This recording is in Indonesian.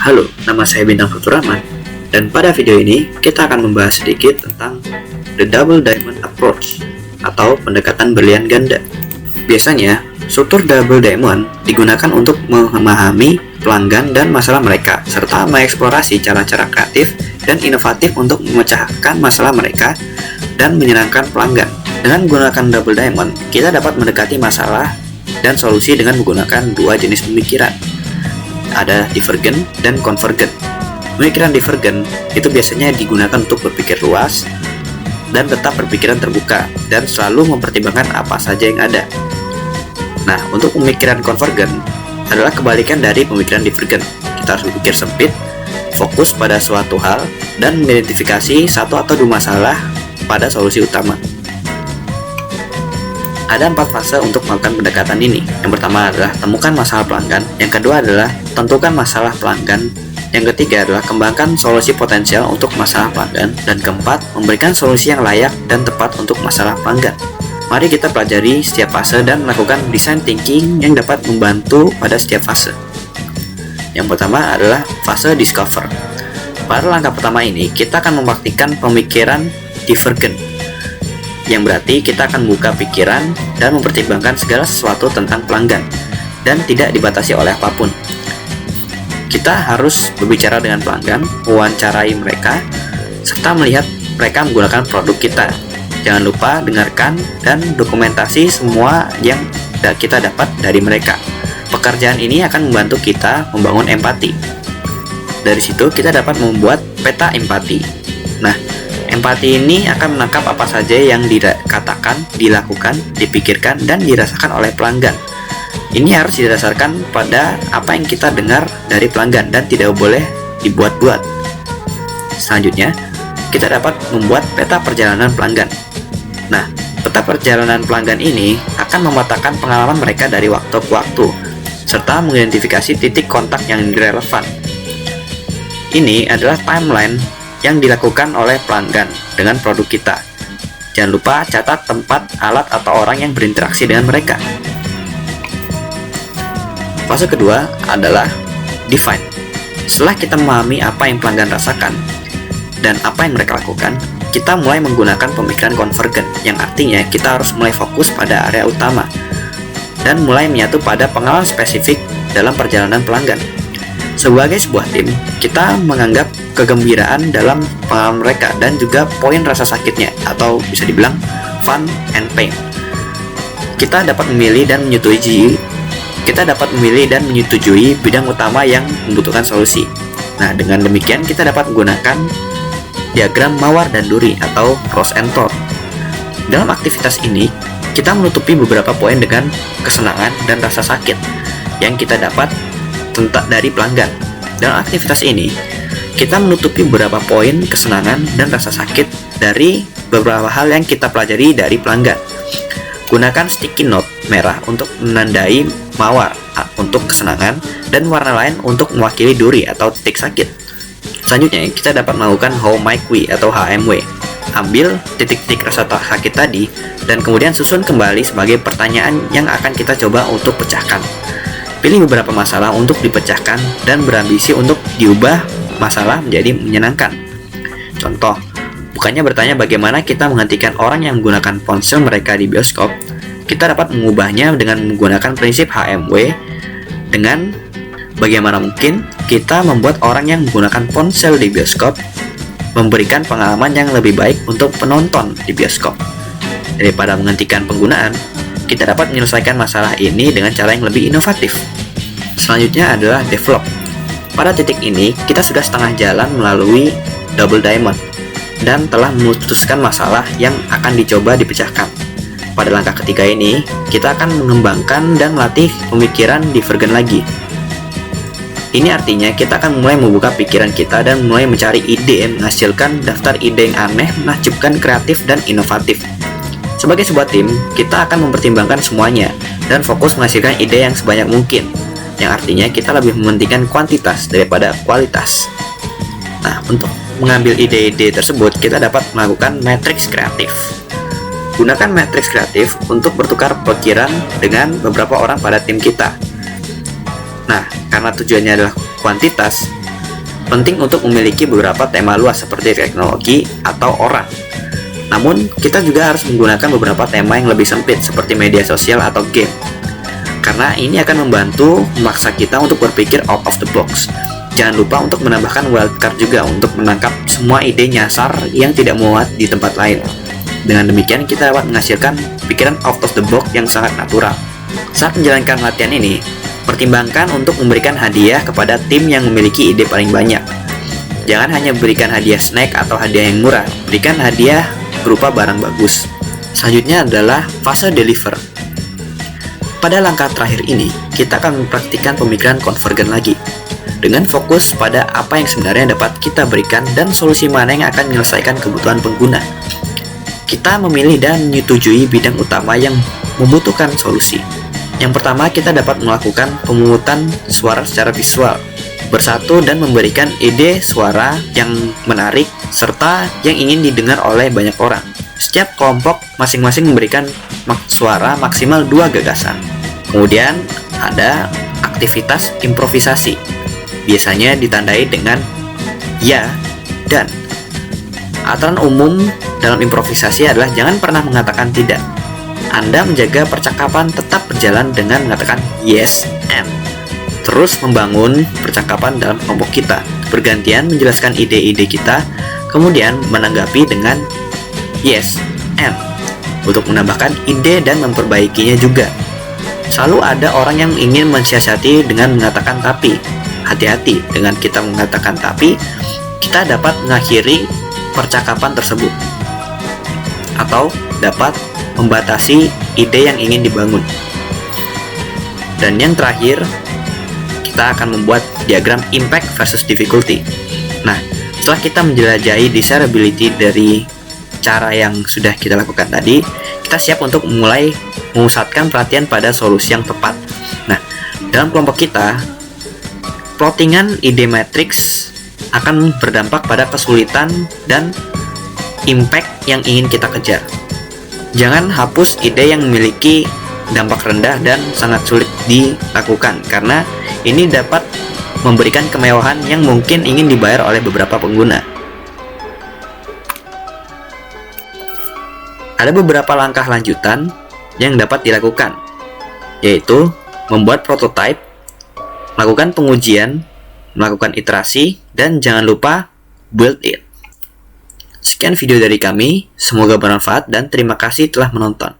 Halo, nama saya Bintang Faturrahman, dan pada video ini kita akan membahas sedikit tentang The Double Diamond Approach atau pendekatan berlian ganda. Biasanya, struktur Double Diamond digunakan untuk memahami pelanggan dan masalah mereka, serta mengeksplorasi cara-cara kreatif dan inovatif untuk memecahkan masalah mereka dan menyenangkan pelanggan. Dengan menggunakan Double Diamond, kita dapat mendekati masalah dan solusi dengan menggunakan dua jenis pemikiran. Ada divergent dan convergent. Pemikiran divergent itu biasanya digunakan untuk berpikir luas dan tetap berpikiran terbuka dan selalu mempertimbangkan apa saja yang ada. Nah, untuk pemikiran convergent adalah kebalikan dari pemikiran divergent. Kita harus berpikir sempit, fokus pada suatu hal, dan mengidentifikasi satu atau dua masalah pada solusi utama. Ada 4 fase untuk melakukan pendekatan ini. Yang pertama adalah temukan masalah pelanggan. Yang kedua adalah tentukan masalah pelanggan. Yang ketiga adalah kembangkan solusi potensial untuk masalah pelanggan. Dan keempat, memberikan solusi yang layak dan tepat untuk masalah pelanggan. Mari kita pelajari setiap fase dan melakukan design thinking yang dapat membantu pada setiap fase. Yang pertama adalah fase discover. Pada langkah pertama ini, kita akan mempraktikkan pemikiran divergent, yang berarti kita akan membuka pikiran dan mempertimbangkan segala sesuatu tentang pelanggan dan tidak dibatasi oleh apapun. Kita harus berbicara dengan pelanggan, mewawancarai mereka, serta melihat mereka menggunakan produk kita. Jangan lupa dengarkan dan dokumentasi semua yang kita dapat dari mereka. Pekerjaan ini akan membantu kita membangun empati. Dari situ kita dapat membuat peta empati. Nah, empati ini akan menangkap apa saja yang dikatakan, dilakukan, dipikirkan, dan dirasakan oleh pelanggan. Ini harus didasarkan pada apa yang kita dengar dari pelanggan dan tidak boleh dibuat-buat. Selanjutnya, kita dapat membuat peta perjalanan pelanggan. Nah, peta perjalanan pelanggan ini akan memetakan pengalaman mereka dari waktu ke waktu, serta mengidentifikasi titik kontak yang relevan. Ini adalah timeline yang dilakukan oleh pelanggan dengan produk kita. Jangan lupa catat tempat, alat, atau orang yang berinteraksi dengan mereka. Fase kedua adalah define. Setelah kita memahami apa yang pelanggan rasakan dan apa yang mereka lakukan, kita mulai menggunakan pemikiran convergent, yang artinya kita harus mulai fokus pada area utama dan mulai menyatu pada pengalaman spesifik dalam perjalanan pelanggan. Sebagai sebuah tim, kita menganggap kegembiraan dalam pengalaman mereka dan juga poin rasa sakitnya, atau bisa dibilang fun and pain. Kita dapat memilih dan menyetujui bidang utama yang membutuhkan solusi. Nah, dengan demikian kita dapat menggunakan diagram mawar dan duri atau pros and cons. Dalam aktivitas ini, kita menutupi beberapa poin dengan kesenangan dan rasa sakit yang kita dapat dari pelanggan. Dalam aktivitas ini, kita menutupi beberapa poin kesenangan dan rasa sakit dari beberapa hal yang kita pelajari dari pelanggan. Gunakan sticky note merah untuk menandai mawar untuk kesenangan dan warna lain untuk mewakili duri atau titik sakit. Selanjutnya, kita dapat melakukan how might we atau HMW. Ambil titik-titik rasa sakit tadi dan kemudian susun kembali sebagai pertanyaan yang akan kita coba untuk pecahkan. Pilih beberapa masalah untuk dipecahkan dan berambisi untuk diubah masalah menjadi menyenangkan. Contoh, bukannya bertanya bagaimana kita menghentikan orang yang menggunakan ponsel mereka di bioskop, kita dapat mengubahnya dengan menggunakan prinsip HMW dengan bagaimana mungkin kita membuat orang yang menggunakan ponsel di bioskop memberikan pengalaman yang lebih baik untuk penonton di bioskop. Daripada menghentikan penggunaan, kita dapat menyelesaikan masalah ini dengan cara yang lebih inovatif. Selanjutnya adalah develop. Pada titik ini, kita sudah setengah jalan melalui Double Diamond dan telah memutuskan masalah yang akan dicoba dipecahkan. Pada langkah ketiga ini, kita akan mengembangkan dan melatih pemikiran divergent lagi. Ini artinya kita akan mulai membuka pikiran kita dan mulai mencari ide yang menghasilkan daftar ide yang aneh, menakjubkan, kreatif, dan inovatif. Sebagai sebuah tim, kita akan mempertimbangkan semuanya dan fokus menghasilkan ide yang sebanyak mungkin, yang artinya kita lebih mementingkan kuantitas daripada kualitas. Nah, untuk mengambil ide-ide tersebut, kita dapat melakukan matriks kreatif. Gunakan matriks kreatif untuk bertukar pikiran dengan beberapa orang pada tim kita. Nah, karena tujuannya adalah kuantitas, penting untuk memiliki beberapa tema luas seperti teknologi atau orang. Namun, kita juga harus menggunakan beberapa tema yang lebih sempit seperti media sosial atau game. Karena ini akan membantu memaksa kita untuk berpikir out of the box. Jangan lupa untuk menambahkan wildcard juga untuk menangkap semua ide nyasar yang tidak muat di tempat lain. Dengan demikian, kita dapat menghasilkan pikiran out of the box yang sangat natural. Saat menjalankan latihan ini, pertimbangkan untuk memberikan hadiah kepada tim yang memiliki ide paling banyak. Jangan hanya berikan hadiah snack atau hadiah yang murah, berikan hadiah berupa barang bagus. Selanjutnya adalah fase deliver. Pada langkah terakhir ini, kita akan mempraktikkan pemikiran konvergen lagi, dengan fokus pada apa yang sebenarnya dapat kita berikan dan solusi mana yang akan menyelesaikan kebutuhan pengguna. Kita memilih dan menyetujui bidang utama yang membutuhkan solusi. Yang pertama, kita dapat melakukan pemungutan suara secara visual, bersatu dan memberikan ide suara yang menarik serta yang ingin didengar oleh banyak orang. Setiap kelompok masing-masing memberikan suara maksimal 2 gagasan. Kemudian ada aktivitas improvisasi. Biasanya ditandai dengan ya dan. Aturan umum dalam improvisasi adalah jangan pernah mengatakan tidak. Anda menjaga percakapan tetap berjalan dengan mengatakan yes and. Terus membangun percakapan dalam kelompok kita. Bergantian menjelaskan ide-ide kita, kemudian menanggapi dengan yes and untuk menambahkan ide dan memperbaikinya juga. Selalu ada orang yang ingin mensiasati dengan mengatakan tapi. Hati-hati, dengan kita mengatakan tapi, kita dapat mengakhiri percakapan tersebut atau dapat membatasi ide yang ingin dibangun. Dan yang terakhir, kita akan membuat diagram impact versus difficulty. Nah, setelah kita menjelajahi desirability dari cara yang sudah kita lakukan tadi, kita siap untuk mulai memusatkan perhatian pada solusi yang tepat. Nah, dalam kelompok kita, plottingan ide matriks akan berdampak pada kesulitan dan impact yang ingin kita kejar. Jangan hapus ide yang memiliki dampak rendah dan sangat sulit dilakukan, karena ini dapat memberikan kemewahan yang mungkin ingin dibayar oleh beberapa pengguna. Ada beberapa langkah lanjutan yang dapat dilakukan, yaitu membuat prototipe, melakukan pengujian, melakukan iterasi, dan jangan lupa build it. Sekian video dari kami, semoga bermanfaat dan terima kasih telah menonton.